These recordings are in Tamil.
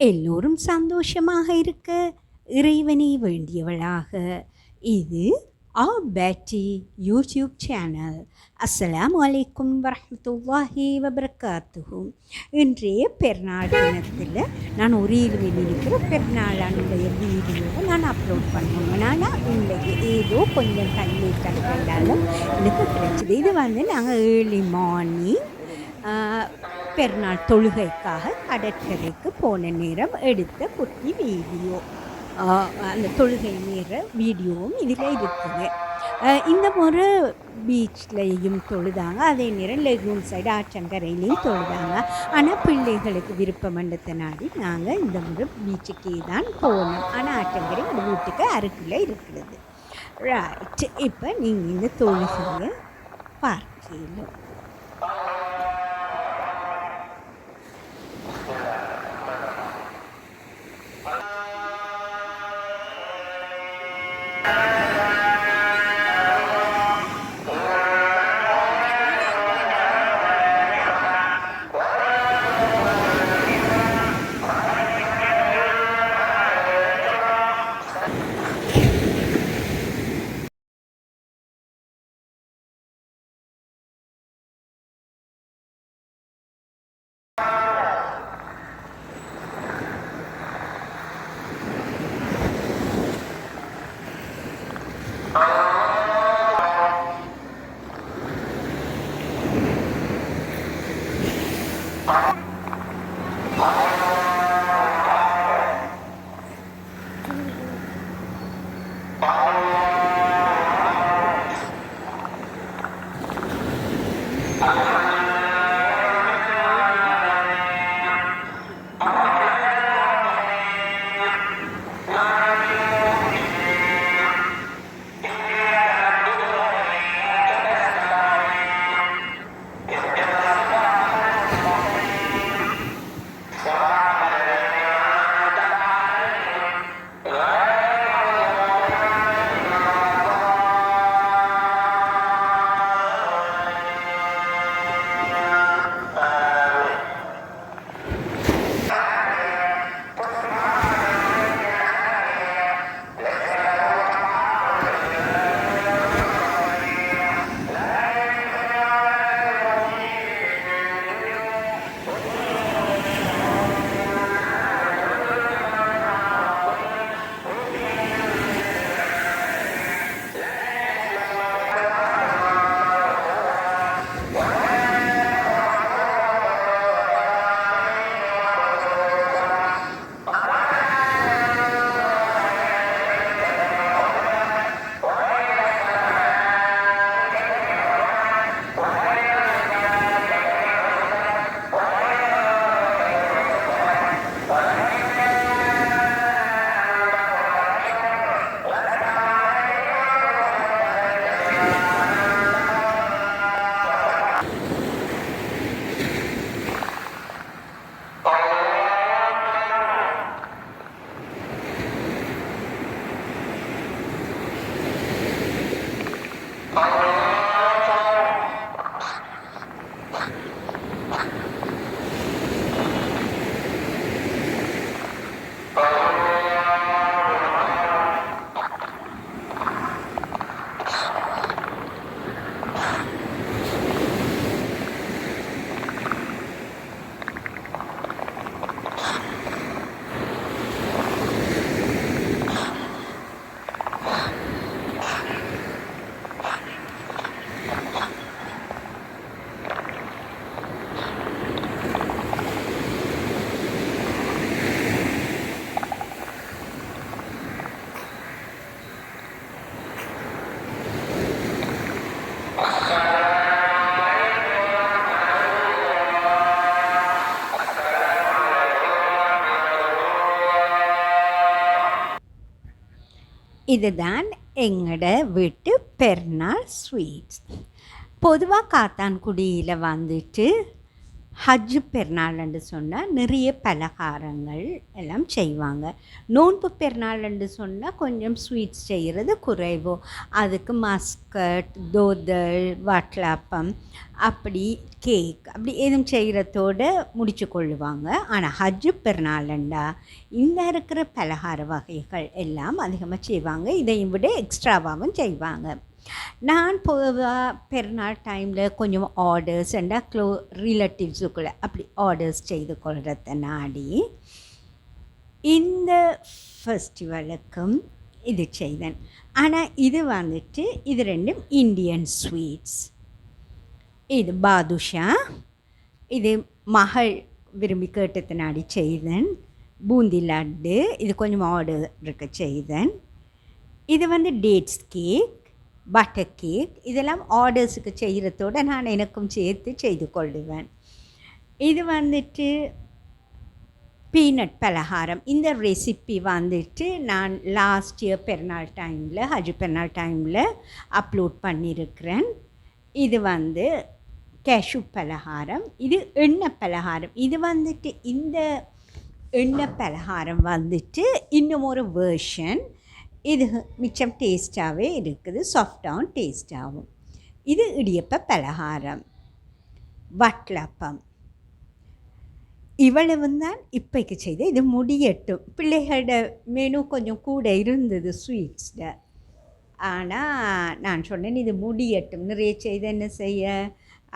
எல்லோரும் சந்தோஷமாக இருக்க இறைவனை வேண்டியவளாக. இது பேட்டி யூடியூப் சேனல். அஸ்ஸலாமு அலைக்கும் வரஹ்மத்துல்லாஹி வபரகாத்துஹு. இன்றைய பெருநாள் தினத்தில் நான் ஒரு இருக்கிற பெருநாளுடைய வீடியோவை நான் அப்லோட் பண்ணுவேன். ஆனால் இன்றைக்கு ஏதோ கொஞ்சம் தண்ணி கண்டாலும் எனக்கு கிடைச்சிது. இது நாங்கள் ஏர்லி மார்னிங் பெருநாள் தொழுகைக்காக கடற்கரைக்கு போன நேரம் எடுத்த குட்டி வீடியோ. அந்த தொழுகை நேர வீடியோவும் இதில் இருக்குது. இந்த முறை பீச்லேயும் தொழுதாங்க, அதே நேரம் லெகூன் சைடு ஆற்றங்கரையிலையும் தொழுதாங்க. ஆனால் பிள்ளைகளுக்கு விருப்பம் நாடி நாங்கள் இந்த முறை பீச்சுக்கே தான் போனோம். ஆனால் ஆற்றங்கரை இந்த வீட்டுக்கு அருகில் இருக்கிறது. ரைட், இப்போ நீங்கள் இந்த தொழுகையை பார்க்கலாம். இதுதான் எங்களோட வீட்டு பெருநாள் ஸ்வீட்ஸ். பொதுவாக காத்தான்குடியில் ஹஜ் பெருநாள்னு சொன்னால் நிறைய பலகாரங்கள் எல்லாம் செய்வாங்க. நோன்பு பெருநாள்னு சொன்னால் கொஞ்சம் ஸ்வீட்ஸ் செய்கிறது குறைவோ. அதுக்கு மஸ்கட், தோதல், வட்டலப்பம், அப்படி கேக் அப்படி எதுவும் செய்கிறதோடு முடிச்சு கொள்ளுவாங்க. ஆனால் ஹஜ் பெருநாள்ண்டா இந்த இருக்கிற பலகார வகைகள் எல்லாம் அதிகமாக செய்வாங்க. இதையும் விட எக்ஸ்ட்ராவாகவும் செய்வாங்க. நான் பொதுவாக பெருநாள் டைமில் கொஞ்சம் ஆர்டர்ஸ் ரிலேட்டிவ்ஸுக்குள்ளே அப்படி ஆர்டர்ஸ் செய்து கொள்கிறத நாடி இந்த ஃபெஸ்டிவலுக்கும் இது செய்தேன். ஆனால் இது வந்துட்டு இது ரெண்டும் இந்தியன் ஸ்வீட்ஸ். இது பாதுஷா, இது மகள் விரும்பி கேட்டது நாடி செய்தேன். பூந்தி லட்டு, இது கொஞ்சம் ஆர்டர் இருக்க செய்தேன். இது வந்து டேட்ஸ் கேக், பட்டர் கேக், இதெல்லாம் ஆர்டர்ஸுக்கு செய்கிறதோடு நான் எனக்கும் சேர்த்து செய்து கொள்ளுவேன். இது வந்துட்டு பீனட் பலகாரம். இந்த ரெசிபி வந்துட்டு நான் லாஸ்ட் இயர் பெருநாள் டைமில், ஹஜ் பெருநாள் டைமில் அப்லோட் பண்ணியிருக்கிறேன். இது வந்து கேஷ்யூ பலகாரம், இது எண்ணெய் பலகாரம். இது வந்துட்டு இந்த எண்ணெய் பலகாரம் வந்துட்டு இன்னும் ஒரு வேர்ஷன். இது மிச்சம் டேஸ்ட்டாகவே இருக்குது, சாஃப்டாகவும் டேஸ்ட்டாகவும். இது இடியப்ப பலகாரம், வட்டலப்பம். இவ்வளவு தான் இப்போக்கு செய்த. இது முடியட்டும். பிள்ளைகளோட மெனு கொஞ்சம் கூட இருந்தது ஸ்வீட்ஸில். ஆனால் நான் சொன்னேன் இது முடியட்டும், நிறைய செய்த என்ன செய்ய,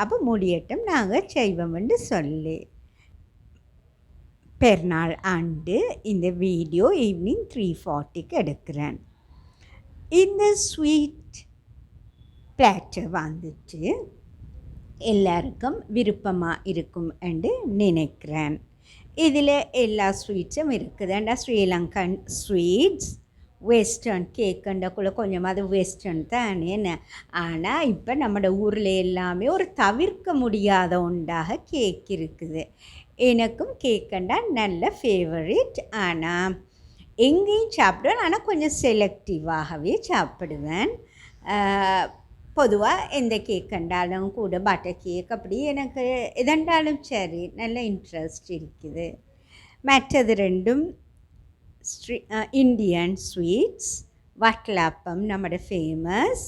அப்போ முடியட்டும் நாங்கள் செய்வோம்னு சொல்லி. பெருநாள் ஆண்டு இந்த வீடியோ ஈவினிங் 3:40க்கு எடுக்கிறேன். இந்த ஸ்வீட் பிளாட்டர் வந்துட்டு எல்லாருக்கும் விருப்பமாக இருக்கும் என்று நினைக்கிறேன். இதில் எல்லா ஸ்வீட்ஸும் இருக்குது. ஏன்னா ஸ்ரீலங்கன் ஸ்வீட்ஸ், வெஸ்டர்ன் கேக்குண்டக்குள்ளே கொஞ்சம் அது வெஸ்டர்ன் தானே என்ன. ஆனால் இப்போ நம்மளோட ஊரில் எல்லாமே ஒரு தவிர்க்க முடியாத ஒன்றாக கேக் இருக்குது. எனக்கும் கேக்குண்டா நல்ல ஃபேவரட். ஆனால் எங்கேயும் சாப்பிடுவேன், ஆனால் கொஞ்சம் செலக்டிவாகவே சாப்பிடுவேன். பொதுவாக எந்த கேக் கண்டாலும் கூட பட்டர் கேக் அப்படி எனக்கு எதண்டாலும் சரி நல்ல இன்ட்ரெஸ்ட் இருக்குது. மற்றது ரெண்டும் இந்தியன் ஸ்வீட்ஸ். வட்டலப்பம் நம்மளோட ஃபேமஸ்.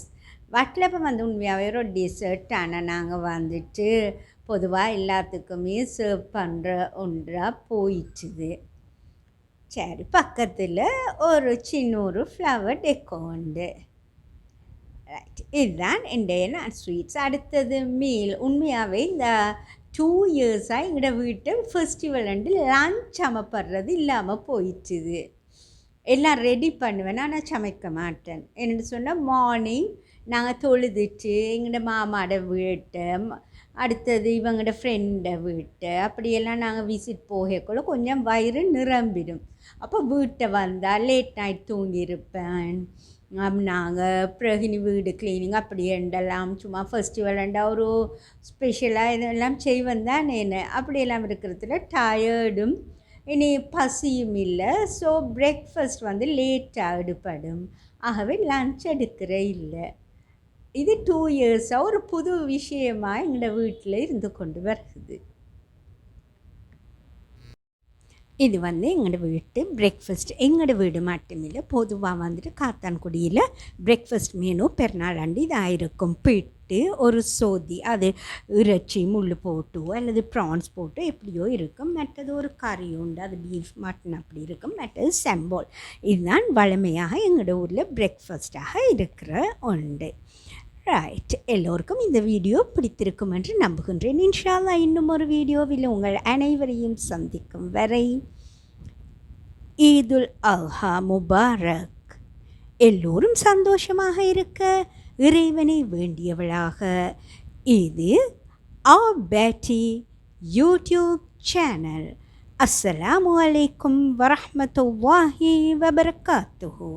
வட்டலப்பம் வந்து உண்மையாகவே ஒரு டெசர்ட். ஆனால் நாங்கள் வந்துட்டு பொதுவாக எல்லாத்துக்குமே சர்வ் பண்ணுற ஒன்றாக போயிடுச்சுது. சரி, பக்கத்தில் ஒரு சின்ன ஒரு ஃப்ளவர் டெக்கோ உண்டு. ரைட், இதுதான் என்னுடைய ஸ்வீட்ஸ். அடுத்தது மீல். உண்மையாகவே இந்த 2 இயர்ஸாக எங்களோட வீட்டை ஃபெஸ்டிவல் அண்டு லன்ச் சமைப்படுறது இல்லாமல் போயிடுச்சுது. எல்லாம் ரெடி பண்ணுவேன், ஆனால் சமைக்க மாட்டேன். என்னென்னு சொன்னால் மார்னிங் நாங்கள் தொழுதுட்டு எங்களோட மாமாவோட வீட்டை, அடுத்தது இவங்களோட ஃப்ரெண்டை வீட்டை அப்படியெல்லாம் நாங்கள் விசிட் போகக்குள்ள கொஞ்சம் வயிறு நிரம்பிடும். அப்போ வீட்டை வந்தால் லேட் நைட் தூங்கியிருப்பேன். நாங்கள் பிறகு வீடு க்ளீனிங் அப்படி எண்டெல்லாம் சும்மா ஃபெஸ்டிவல்ண்டா ஒரு ஸ்பெஷலாக இதெல்லாம் செய்வேன் தான் என்ன. அப்படியெல்லாம் இருக்கிறதுல டயர்டும் இனி பசியும் இல்லை. ஸோ பிரேக்ஃபாஸ்ட் வந்து லேட்டாக எடுப்படும். ஆகவே லன்ச் எடுக்கிற இல்லை. இது 2 இயர்ஸாக ஒரு புது விஷயமாக எங்களோட வீட்டில் இருந்து கொண்டு வருது. இது வந்து எங்களோட வீட்டு பிரேக்ஃபாஸ்ட். எங்களோட வீடு மட்டுமில்லை, பொதுவாக வந்துட்டு காத்தான்குடியில் பிரேக்ஃபாஸ்ட் மெனு பெருநாள் அண்டு இதாக இருக்கும். பிட்டு, ஒரு சோதி, அது இறைச்சி முள் போட்டு அல்லது ப்ரான்ஸ் போட்டு எப்படியோ இருக்கும். மற்றது ஒரு கறி உண்டு, அது பீஃப் மட்டன் அப்படி இருக்கும். மற்றது செம்போல். இதுதான் வழமையாக எங்களோட ஊரில் பிரேக்ஃபாஸ்ட்டாக இருக்கிற உண்டு. ரைட், எல்லோருக்கும் இந்த வீடியோ பிடித்திருக்கும் என்று நம்புகின்றேன். இன்ஷா அல்லாஹ் இன்னும் ஒரு வீடியோவில் உங்கள் அனைவரையும் சந்திக்கும் வரை ஈதுல் அல்ஹா முபாரக். எல்லோரும் சந்தோஷமாக இருக்க இறைவனை வேண்டியவளாக. இது ஆர் பேட்டி யூடியூப் சேனல். அஸ்ஸலாமு அலைக்கும் வரஹ்மத்துல்லாஹி வபரகாத்துஹு.